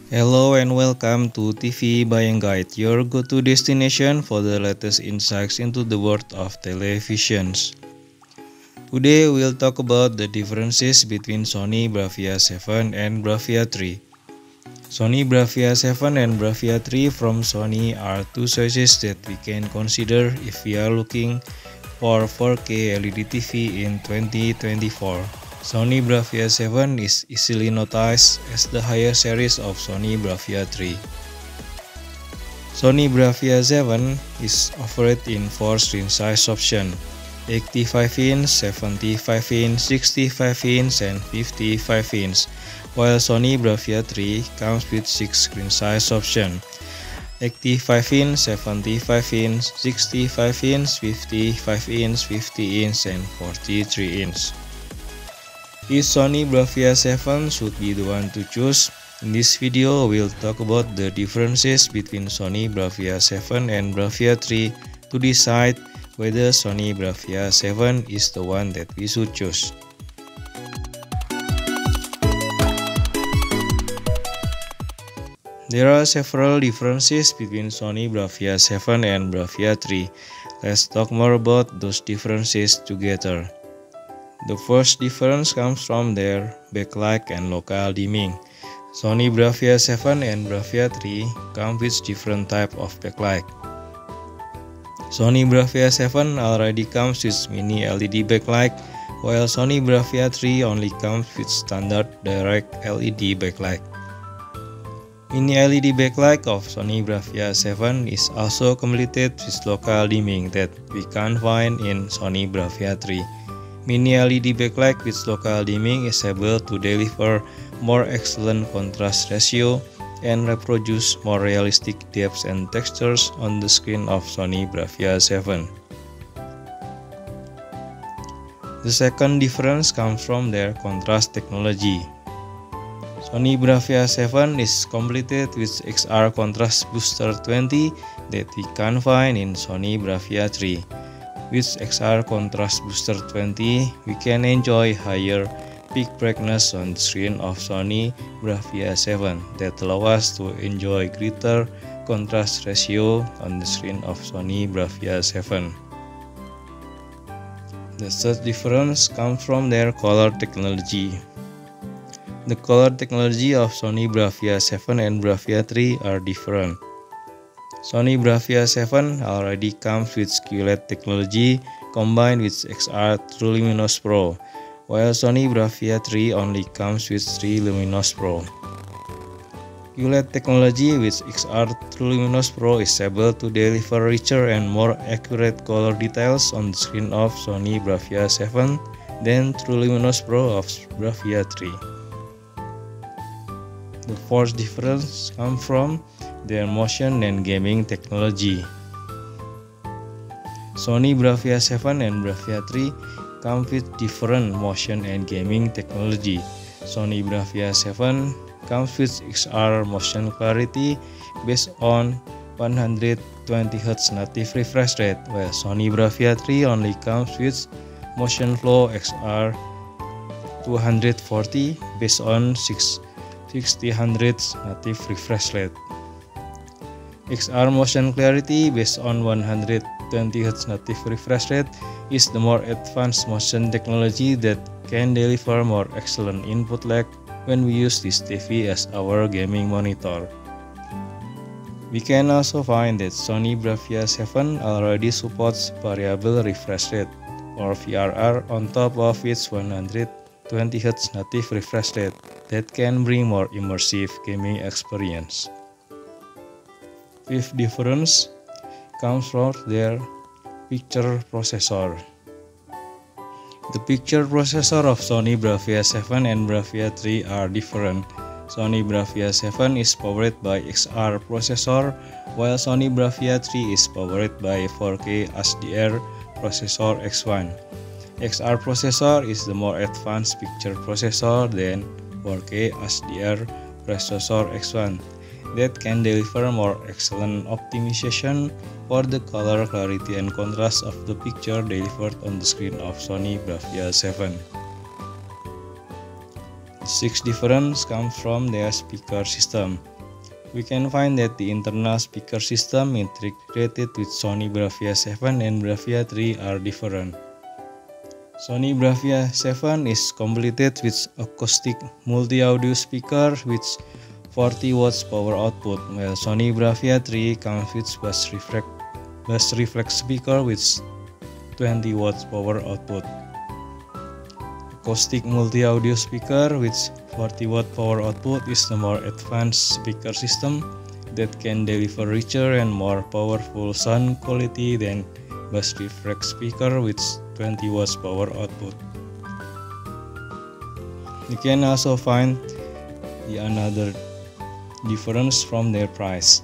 Hello and welcome to TV Buying Guide, your go-to destination for the latest insights into the world of televisions. Today we'll talk about the differences between Sony Bravia 7 and Bravia 3. Sony Bravia 7 and Bravia 3 from Sony are two choices that we can consider if we are looking for 4K LED TV in 2024. Sony Bravia 7 is easily noticed as the higher series of Sony Bravia 3. Sony Bravia 7 is offered in 4 screen size options: 85 inch, 75 inch, 65 inch, and 55 inch, while Sony Bravia 3 comes with 6 screen size options: 85 inch, 75 inch, 65 inch, 55 inch, 50 inch, and 43 inch. Which Sony Bravia 7 should be the one to choose? In this video, we'll talk about the differences between Sony Bravia 7 and Bravia 3 to decide whether Sony Bravia 7 is the one that we should choose. There are several differences between Sony Bravia 7 and Bravia 3. Let's talk more about those differences together. The first difference comes from their backlight and local dimming. Sony Bravia 7 and Bravia 3 come with different type of backlight. Sony Bravia 7 already comes with mini LED backlight, while Sony Bravia 3 only comes with standard direct LED backlight. Mini LED backlight of Sony Bravia 7 is also completed with local dimming that we can't find in Sony Bravia 3. Mini LED backlight with local dimming is able to deliver more excellent contrast ratio and reproduce more realistic depths and textures on the screen of Sony Bravia 7. The second difference comes from their contrast technology. Sony Bravia 7 is completed with XR Contrast Booster 20 that we can't find in Sony Bravia 3. With XR Contrast Booster 20, we can enjoy higher peak brightness on the screen of Sony Bravia 7 that allow us to enjoy greater contrast ratio on the screen of Sony Bravia 7. The third difference comes from their color technology. The color technology of Sony Bravia 7 and Bravia 3 are different. Sony Bravia 7 already comes with QLED technology combined with XR True Luminous Pro, while Sony Bravia 3 only comes with 3 Luminous Pro. QLED technology with XR True Luminous Pro is able to deliver richer and more accurate color details on the screen of Sony Bravia 7 than True Luminous Pro of Bravia 3. The fourth difference comes from their motion and gaming technology. Sony Bravia 7 and Bravia 3 come with different motion and gaming technology. Sony Bravia 7 comes with XR motion clarity based on 120Hz native refresh rate, while Sony Bravia 3 only comes with Motion Flow XR 240 based on 60Hz native refresh rate. XR Motion Clarity based on 120Hz native refresh rate is the more advanced motion technology that can deliver more excellent input lag when we use this TV as our gaming monitor. We can also find that Sony Bravia 7 already supports variable refresh rate or VRR on top of its 120Hz native refresh rate that can bring more immersive gaming experience. Fifth difference comes from their picture processor. The picture processor of Sony Bravia 7 and Bravia 3 are different. Sony Bravia 7 is powered by XR processor, while Sony Bravia 3 is powered by 4K HDR processor X1. XR processor is the more advanced picture processor than 4K HDR processor X1 that can deliver more excellent optimization for the color clarity and contrast of the picture delivered on the screen of Sony Bravia 7. The sixth difference comes from their speaker system. We can find that the internal speaker system integrated with Sony Bravia 7 and Bravia 3 are different. Sony Bravia 7 is completed with acoustic multi-audio speaker with 40 watts power output, while Sony Bravia 3 comes with bass reflex speaker with 20 watts power output. Acoustic multi-audio speaker with 40 watt power output is the more advanced speaker system that can deliver richer and more powerful sound quality than bass reflex speaker with 20 watts power output. You can also find another difference from their price.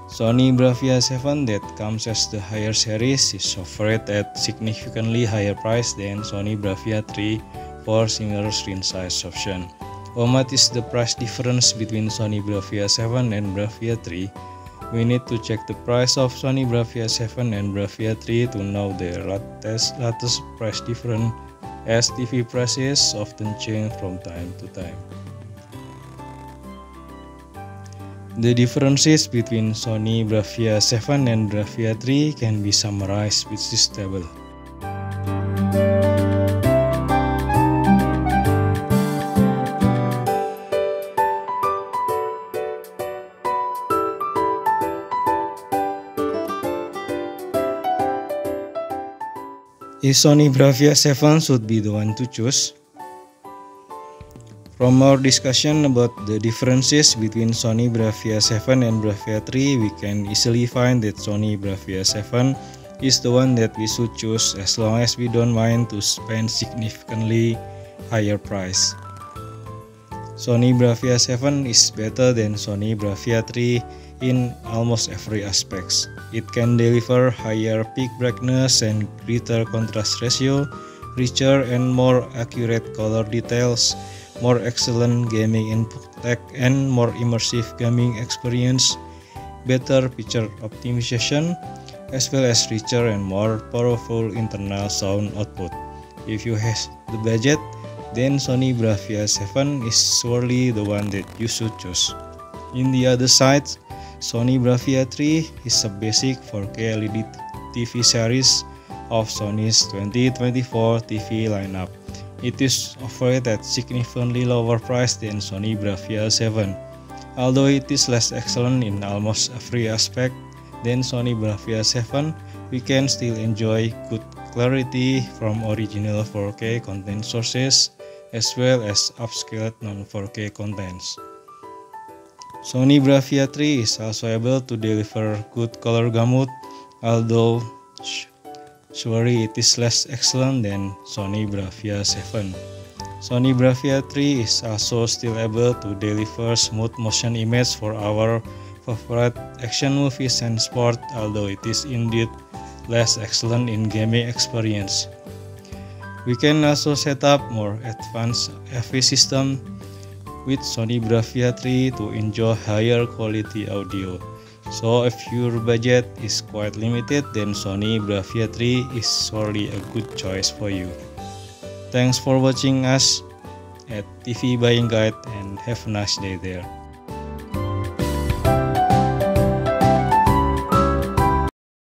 Sony Bravia 7 that comes as the higher series is offered at significantly higher price than Sony Bravia 3 for similar screen size option. How much is the price difference between Sony Bravia 7 and Bravia 3? We need to check the price of Sony Bravia 7 and Bravia 3 to know the latest price difference, as TV prices often change from time to time. The differences between Sony Bravia 7 and Bravia 3 can be summarized with this table. Is Sony Bravia 7 should be the one to choose? From our discussion about the differences between Sony Bravia 7 and Bravia 3, we can easily find that Sony Bravia 7 is the one that we should choose as long as we don't mind to spend significantly higher price. Sony Bravia 7 is better than Sony Bravia 3 in almost every aspect. It can deliver higher peak brightness and greater contrast ratio, richer and more accurate color details, more excellent gaming input lag and more immersive gaming experience, better picture optimization, as well as richer and more powerful internal sound output. If you have the budget, then Sony Bravia 7 is surely the one that you should choose. In the other side, Sony Bravia 3 is a basic 4K LED TV series of Sony's 2024 TV lineup. It is offered at significantly lower price than Sony Bravia 7. Although it is less excellent in almost every aspect than Sony Bravia 7, we can still enjoy good clarity from original 4K content sources as well as upscaled non-4K contents. Sony Bravia 3 is also able to deliver good color gamut, although surely it is less excellent than Sony Bravia 7. Sony Bravia 3 is also still able to deliver smooth motion image for our favorite action movies and sport, although it is indeed less excellent in gaming experience. We can also set up more advanced AV system with Sony Bravia 3 to enjoy higher quality audio. So if your budget is quite limited, then Sony Bravia 3 is surely a good choice for you. Thanks for watching us at TV Buying Guide and have a nice day there.